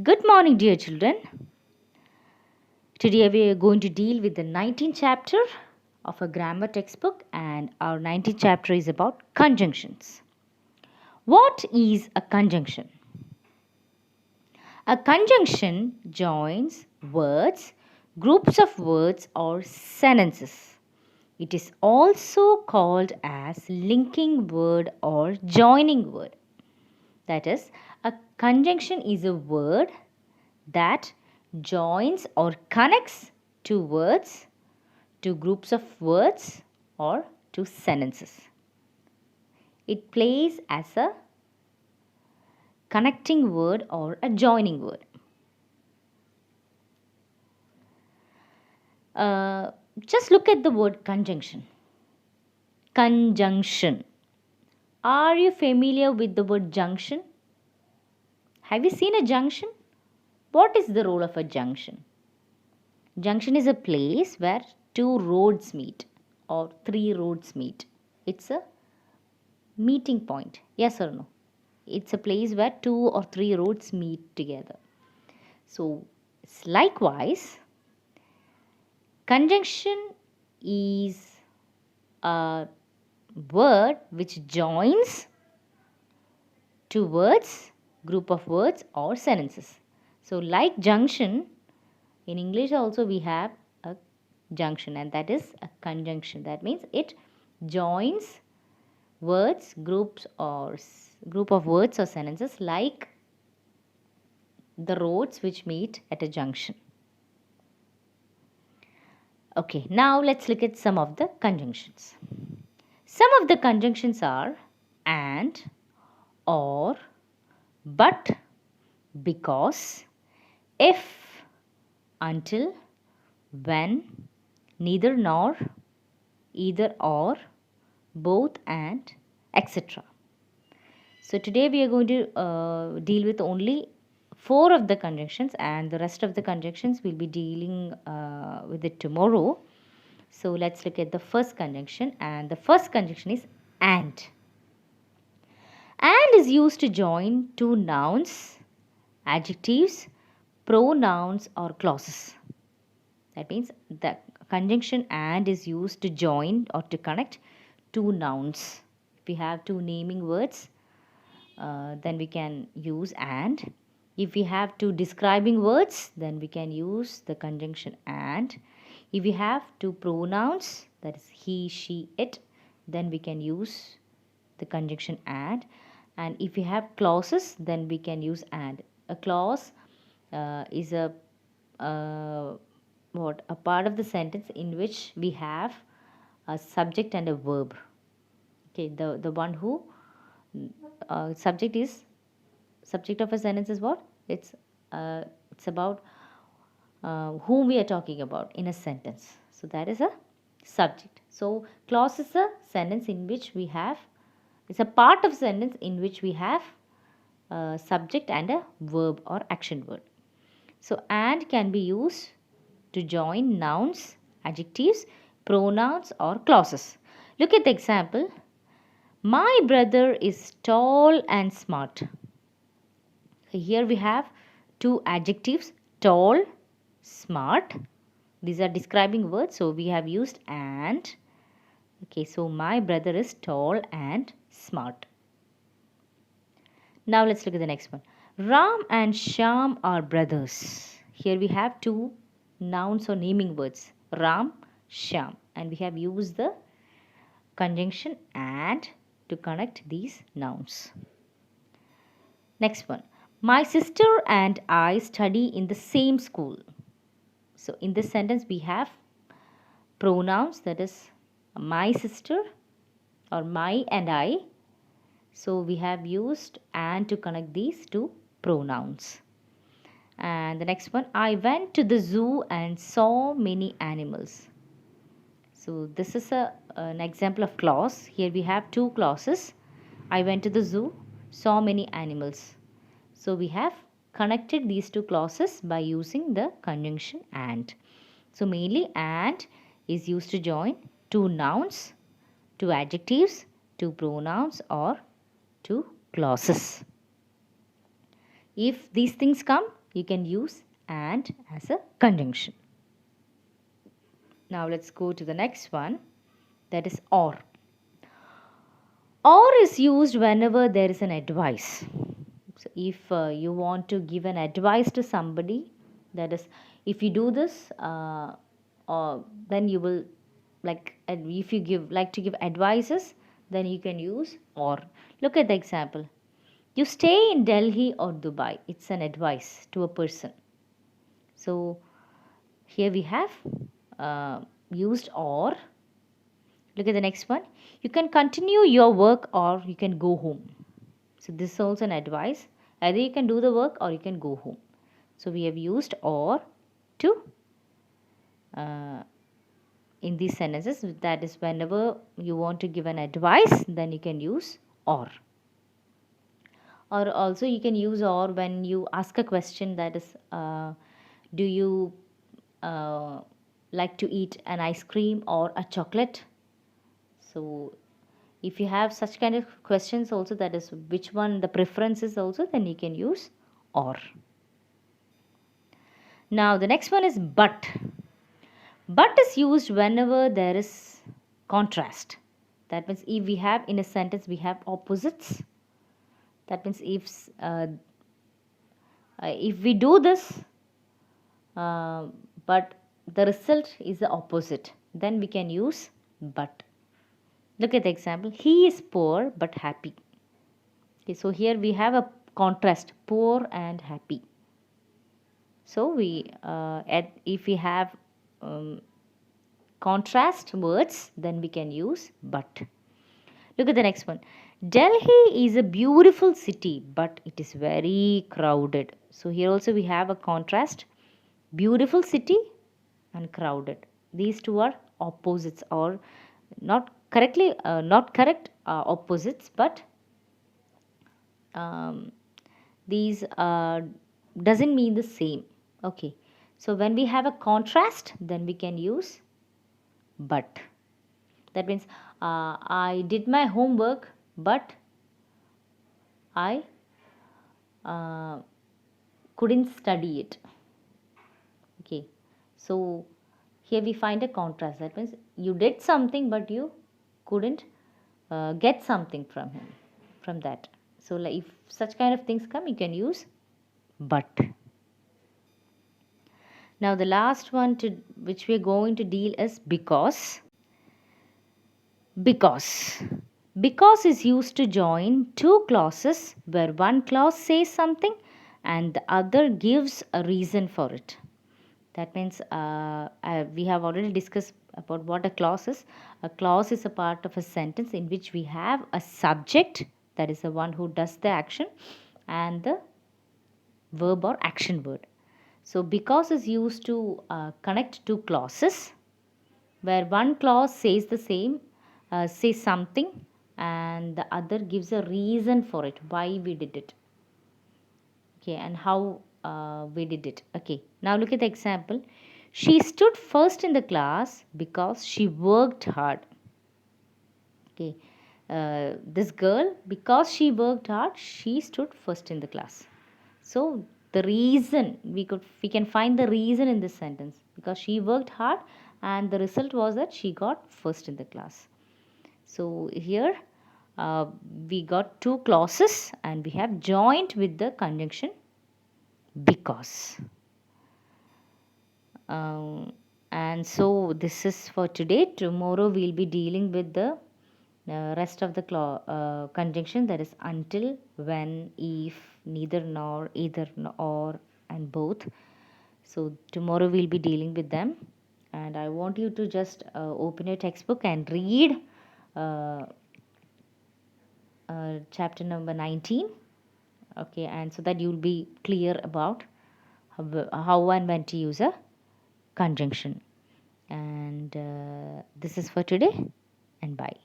Good morning, dear children. Today we are going to deal with the 19th chapter of a grammar textbook, and our 19th chapter is about conjunctions. What is a conjunction? A conjunction joins words, groups of words, or sentences. It is also called as linking word or joining word. That is, a conjunction is a word that joins or connects two words, two groups of words, or two sentences. It plays as a connecting word or a joining word. Uh, just look at the word conjunction. Conjunction. Are you familiar with the word junction? Have you seen a junction? What is the role of a junction? Junction is a place where two roads meet or three roads meet. It's a meeting point. Yes or no? It's a place where two or three roads meet together. So, likewise, conjunction is a word which joins two words, group of words, or sentences. So, like junction, in English also we have a junction, and that is a conjunction. That means it joins words, groups, or group of words or sentences like the roads which meet at a junction. Okay, now let's look at some of the conjunctions. Some of the conjunctions are and, or, but, because, if, until, when, neither nor, either or, both and, etc. So today we are going to deal with only 4 of the conjunctions, and the rest of the conjunctions we'll be dealing with it tomorrow. So let's look at the first conjunction, and the first conjunction is and. And is used to join two nouns, adjectives, pronouns, or clauses. That means the conjunction and is used to join or to connect two nouns. If we have two naming words, then we can use and. If we have two describing words, then we can use the conjunction and. If we have two pronouns, that is he, she, it, then we can use the conjunction and if we have clauses, then we can use and. A clause is a part of the sentence in which we have a subject and a verb. Okay, the one who subject of a sentence is what? It's about whom we are talking about in a sentence. So that is a subject. So clause is a sentence in which we have, it's a part of sentence in which we have a subject and a verb or action word. So and can be used to join nouns, adjectives, pronouns, or clauses. Look at the example. My brother is tall and smart. Here we have two adjectives, tall, smart. These are describing words, so we have used and. Okay, so my brother is tall and smart. Now let's look at the next one. Ram and Shyam are brothers. Here we have two nouns or naming words, Ram, Shyam, and we have used the conjunction and to connect these nouns. Next one. My sister and I study in the same school. So in this sentence we have pronouns, that is my sister or my and I. So we have used and to connect these two pronouns. And the next one, I went to the zoo and saw many animals. So this is an example of clause. Here we have two clauses. I went to the zoo, saw many animals. So we have connected these two clauses by using the conjunction and. So mainly and is used to join two nouns, two adjectives, two pronouns, or two clauses. If these things come, you can use and as a conjunction. Now let's go to the next one, that is or. Or is used whenever there is an advice. So if you want to give an advice to somebody, that is, if you do this, then you will if you like to give advices, then you can use or. Look at the example. You stay in Delhi or Dubai. It's an advice to a person. So here we have used or. Look at the next one. You can continue your work or you can go home. So this is also an advice. Either you can do the work or you can go home. So we have used or to in these sentences. That is, whenever you want to give an advice, then you can use or. Or also you can use or when you ask a question, that is, do you like to eat an ice cream or a chocolate? So if you have such kind of questions also, that is which one the preference is also, then you can use or. Now the next one is but. But is used whenever there is contrast. That means if we have in a sentence we have opposites. That means if we do this, but the result is the opposite, then we can use but. Look at the example. He is poor but happy. Okay, so here we have a contrast, poor and happy. So we if we have contrast words, then we can use but. Look at the next one. Delhi is a beautiful city, but it is very crowded. So here also we have a contrast, beautiful city and crowded. These two are opposites, or not correct opposites, but these doesn't mean the same. Okay, so when we have a contrast, then we can use but. That means I did my homework, but I couldn't study it. Okay, so here we find a contrast. That means you did something, but you couldn't get something from that. So like if such kind of things come, you can use but. Now the last one to which we are going to deal is because. Because is used to join two clauses where one clause says something and the other gives a reason for it. That means we have already discussed about what a clause is. A clause is a part of a sentence in which we have a subject, that is the one who does the action, and the verb or action word. So because is used to connect two clauses where one clause says the same, says something, and the other gives a reason for it, why we did it. Okay, and how we did it. Okay, now look at the example. She stood first in the class because she worked hard. Okay, this girl, because she worked hard, she stood first in the class. So the reason we can find the reason in this sentence, because she worked hard and the result was that she got first in the class. So here we got two clauses and we have joined with the conjunction because. And so this is for today. Tomorrow we'll be dealing with the rest of the conjunction, that is until, when, if, neither nor, either or, and both. So tomorrow we'll be dealing with them, and I want you to just open your textbook and read chapter number 19. Okay, and so that you'll be clear about how and when to use a conjunction. And this is for today, and bye.